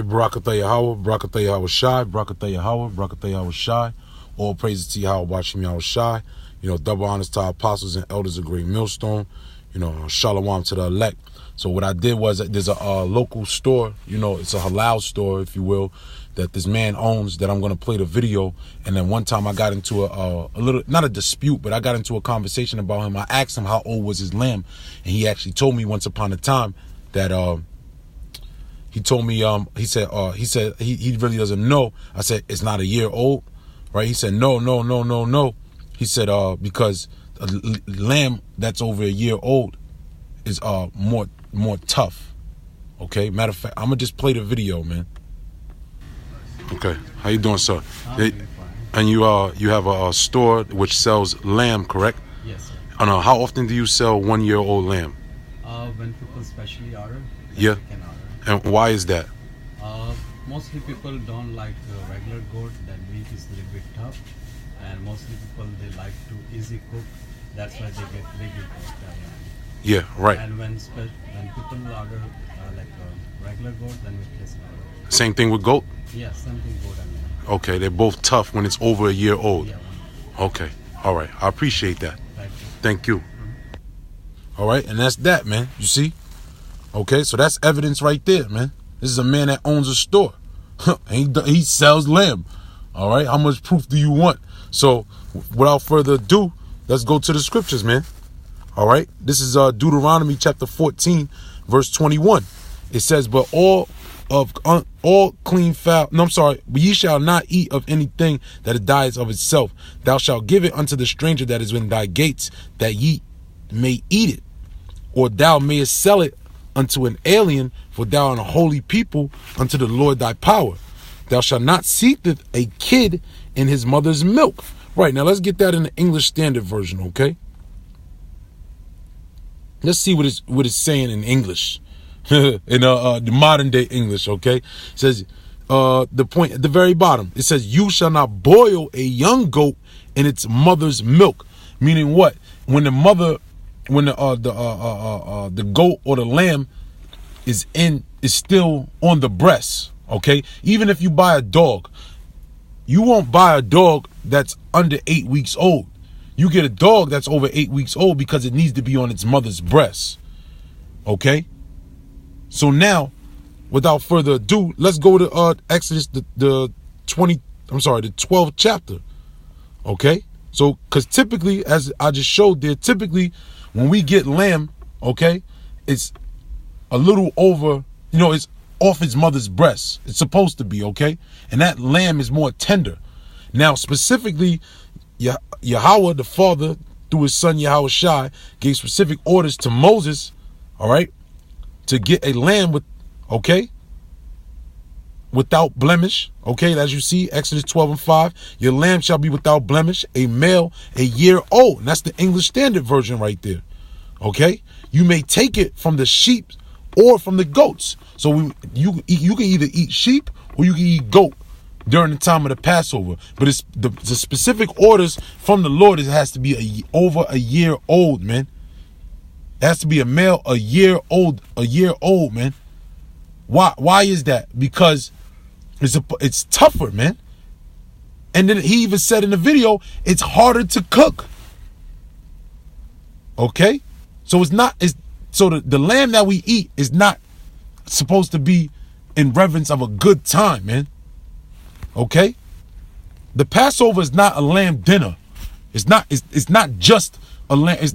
Barakatah Yahweh, Barakatah Yahweh Shai, Barakatah Yahweh, Barakatah Yahweh Shai. All praises to Yahweh, watching Yahweh Shai. Double honors to our apostles and elders of Great Millstone. Shalom to the elect. So what I did was, there's a local store, it's a halal store, if you will, that this man owns, that I'm going to play the video. And then one time I got into a little, not a dispute, but I got into a conversation about him. I asked him how old was his lamb, and he actually told me once upon a time that he told me he said he really doesn't know. I said, it's not a year old, right? He said no. He said because a lamb that's over a year old is more tough. Okay, matter of fact, I'm gonna just play the video, man. Okay, how you doing, sir? And you have a store which sells lamb, correct? Yes, sir. And how often do you sell 1 year old lamb? When people specially order, yeah. We can order. And why is that? Mostly people don't like regular goat. That meat is a little bit tough, and mostly people, they like to easy cook. That's why they get regular goat. Yeah, right. And when people order like a regular goat, then we place order. Same thing with goat? Yeah, same thing goat and lamb. Okay, they're both tough when it's over a year old. Yeah. Okay, all right. I appreciate that. Thank you. Thank you. All right, and that's that, man. You see? Okay, so that's evidence right there, man. This is a man that owns a store. He sells lamb. All right, how much proof do you want? So, without further ado, let's go to the scriptures, man. All right, this is Deuteronomy chapter 14, verse 21. It says, but all clean fowl, ye shall not eat of anything that dies of itself. Thou shalt give it unto the stranger that is in thy gates, that ye may eat it, or thou mayest sell it unto an alien, for thou art a holy people unto the Lord thy power. Thou shalt not seek a kid in his mother's milk. Right, now let's get that in the English Standard Version, okay? Let's see what it's saying in English. In the modern day English, okay? It says, the point at the very bottom, it says, you shall not boil a young goat in its mother's milk. Meaning what? When the goat or the lamb is still on the breast, okay? Even if you buy a dog, you won't buy a dog that's under 8 weeks old. You get a dog that's over 8 weeks old because it needs to be on its mother's breast, okay? So now, without further ado, let's go to Exodus the 12th chapter, okay? So, because typically, as I just showed there, typically when we get lamb, okay, it's a little over, it's off its mother's breast. It's supposed to be, okay? And that lamb is more tender. Now, specifically, Yahweh, the Father, through his son Yahweh Shai, gave specific orders to Moses, all right, to get a lamb without blemish, okay? As you see, Exodus 12:5, your lamb shall be without blemish, a male, a year old. And that's the English Standard Version right there, okay? You may take it from the sheep or from the goats. So you can either eat sheep or you can eat goat during the time of the Passover. But it's the specific orders from the Lord. It has to be over a year old, man. It has to be a male, a year old, man. Why is that? Because it's tougher, man. And then he even said in the video, it's harder to cook. Okay? So the lamb that we eat is not supposed to be in reverence of a good time, man. Okay? The Passover is not a lamb dinner. It's not just a lamb. It's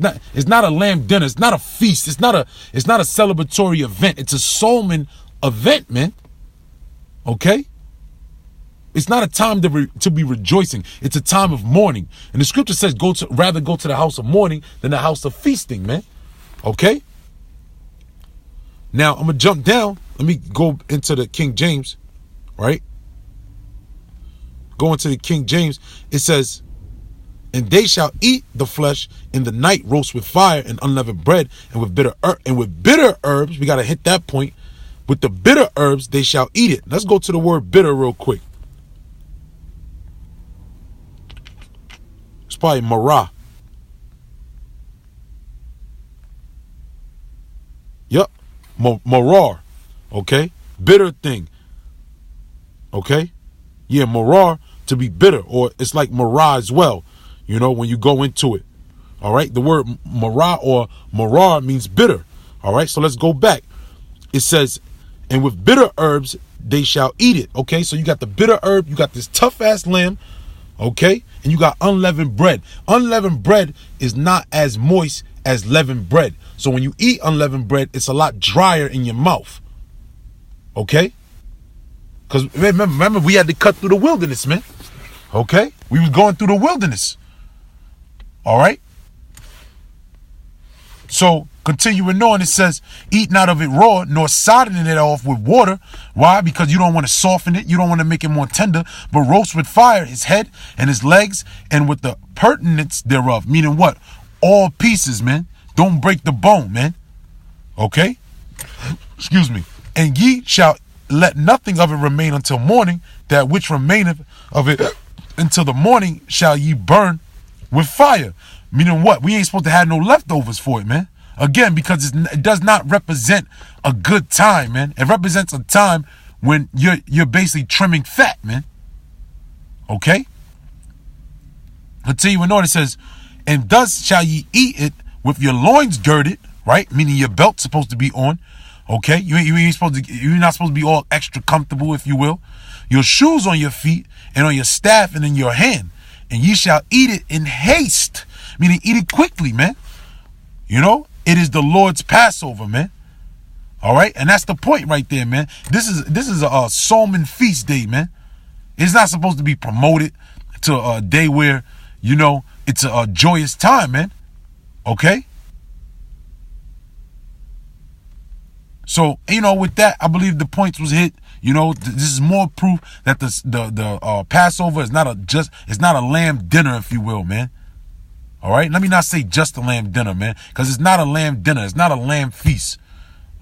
not a lamb dinner. It's not a feast. It's not a celebratory event. It's a soulman event, man. Okay? It's not a time to be rejoicing. It's a time of mourning. And the scripture says rather go to the house of mourning than the house of feasting, man. Okay? Now, I'm going to jump down. Let me go into the King James, right? Go into the King James. It says, and they shall eat the flesh in the night, roast with fire and unleavened bread, and with bitter herbs. We got to hit that point. With the bitter herbs, they shall eat it. Let's go to the word bitter real quick. It's probably marah. Yep. Marar. Okay. Bitter thing. Okay? Yeah, maror, to be bitter, or it's like marah as well, you know, when you go into it. All right? The word marah or marar means bitter. All right? So let's go back. It says, and with bitter herbs they shall eat it. Okay? So you got the bitter herb, you got this tough ass lamb, okay? And you got unleavened bread. Unleavened bread is not as moist as leavened bread. So when you eat unleavened bread, it's a lot drier in your mouth. Okay? Because remember, we had to cut through the wilderness, man. Okay? We was going through the wilderness. All right? So, continuing on, it says, eat not of it raw, nor soddening it off with water. Why? Because you don't want to soften it. You don't want to make it more tender. But roast with fire his head and his legs, and with the pertinence thereof. Meaning what? All pieces, man. Don't break the bone, man. Okay? Excuse me. And ye shall let nothing of it remain until morning. That which remaineth of it until the morning shall ye burn with fire. Meaning what? We ain't supposed to have no leftovers for it, man. Again, because it does not represent a good time, man. It represents a time when you're basically trimming fat, man. Okay? Continuing on, it says, and thus shall ye eat it with your loins girded, right? Meaning your belt's supposed to be on. Okay? You're not supposed to be all extra comfortable, if you will. Your shoes on your feet and on your staff and in your hand. And ye shall eat it in haste. Meaning eat it quickly, man. You know, it is the Lord's Passover, man. All right, and that's the point right there, man. This is a Solomon feast day, man. It's not supposed to be promoted to a day where, you know, it's a joyous time, man. Okay. So, you know, with that, I believe the points was hit. You know, this is more proof that the Passover is not a lamb dinner, if you will, man. All right, let me not say just a lamb dinner, man, because it's not a lamb dinner. It's not a lamb feast.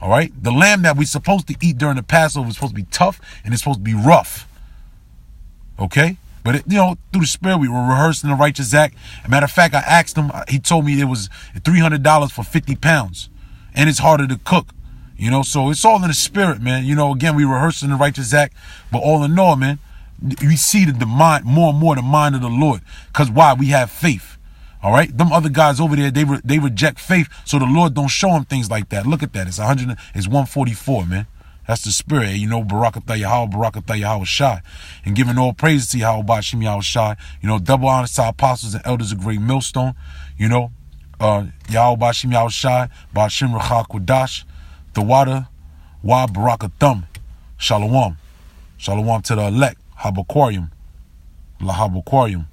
All right, the lamb that we're supposed to eat during the Passover is supposed to be tough and it's supposed to be rough. Okay, but you know, through the Spirit, we were rehearsing the righteous act. As a matter of fact, I asked him. He told me it was $300 for 50 pounds, and it's harder to cook. You know, so it's all in the Spirit, man. You know, again, we rehearsing the righteous act, but all in all, man, we see the mind more and more the mind of the Lord. Because why? We have faith. All right, them other guys over there, they reject faith, so the Lord don't show them things like that. Look at that, it's 144, man. That's the Spirit, you know. Barakatah Yahweh, Barakatah Yahweh Shai, and giving all praises to Yahweh Bashim Yahweh Shai. You know, double honors to our apostles and elders of Great Millstone. You know, Yahweh Bashim Yahweh Shai, Bashim Rachak Kodash, the water, Wa Barakathum, Shalom, Shalom to the elect, Habaquarium, La Habaquarium.